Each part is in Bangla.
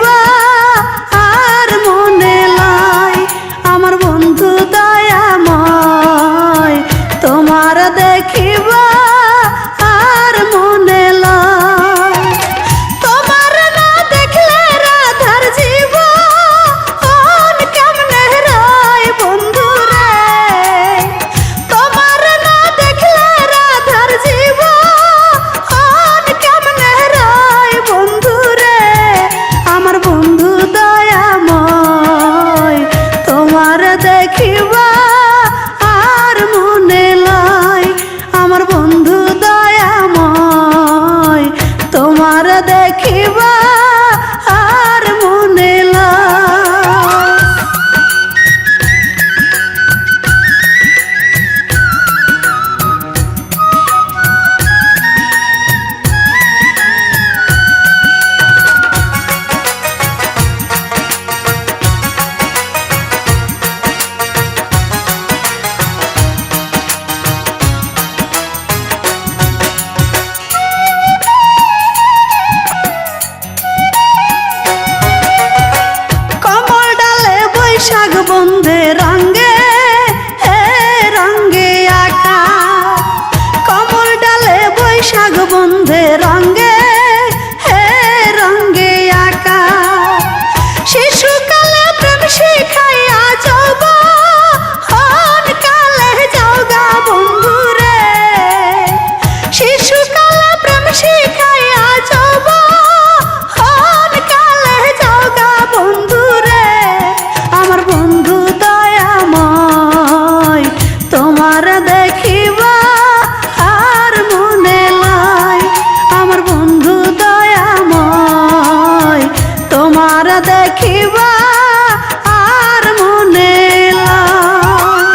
দেখিবা আর মনে লাই আমার বন্ধু দয়াময় তোমার দেখিবা আর মনে লাই তোমার না দেখলে রাধার জীবন কেমনে রয় বন্ধু রে তোমার না দেখলে রাধার জীবন কেমনে রয় বন্ধু রে আমার বন্ধু দয়াময় তোমার দেখিবা আর মনে লাই আমার বন্ধু দয়াময় তোমার দেখিবা আর মনে লাই বৈশাখ বন্ধে রঙ্গে হে রঙ্গে আঁকা কমল ডালে বৈশাখ বন্ধে রঙ্গে হে রঙ্গে আঁকা শিশুকালে প্রেম শিখাইয়া যৌবন কালে যাওগা বন্ধু রে শিশুকালে প্রেম শিখাইয়া যৌবন কালে যাওগা বন্ধু রে আমার বন্ধু দয়াময় তোমার দেখিবা আর মনে লাই আমার বন্ধু দয়াময় তোমার দেখিবা আর মনে লাই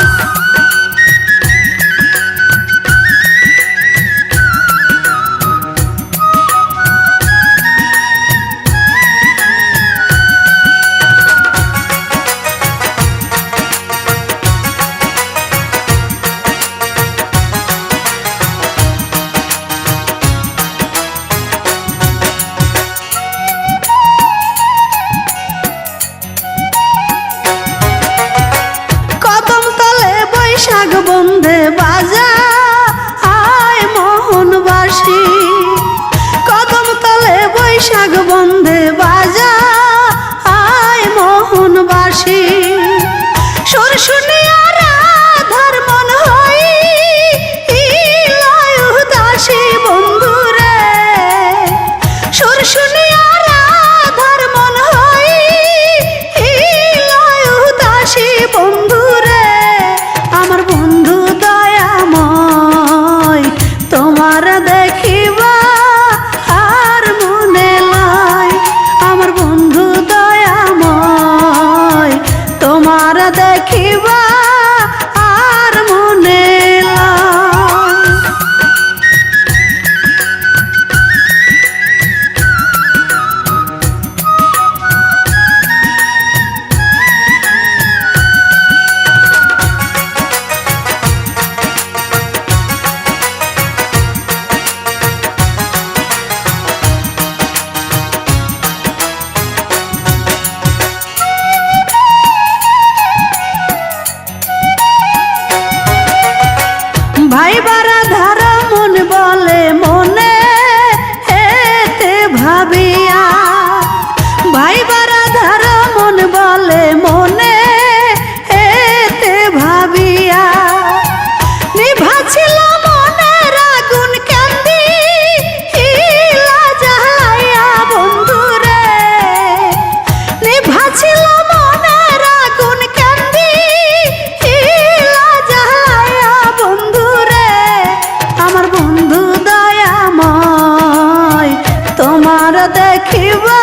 বৈশাখ বন্ধে বাজা আয় মোহনবাসী কদম তলে বৈশাখ বন্ধে বাজা আয় মোহনবাসী সুর শুনিয়া রাধার মন হই লয় উদাসী বন্ধু রে সুর শুনিয়া রাধার মন হই লয় উদাসী বন্ধু রে আমার বন্ধু দয়াময় তোমার দেখিবা আর মনে লাই আমার বন্ধু দয়াময় তোমার দেখিবা আর মনে লাই ভাই বারা ধারা মন বলে মনে হেতে ভাবিয়া ভাই বারা ধারা মন বলে মনে হেতে ভাবিয়া নিভাছিল মনের আগুন কান্দি হিলা জ্বালাইয়া বন্ধু রে নিভাছিল মনের আগুন কান্দি হিলা জ্বালাইয়া বন্ধু রে আমার বন্ধু দয়াময় তোমার দেখিবা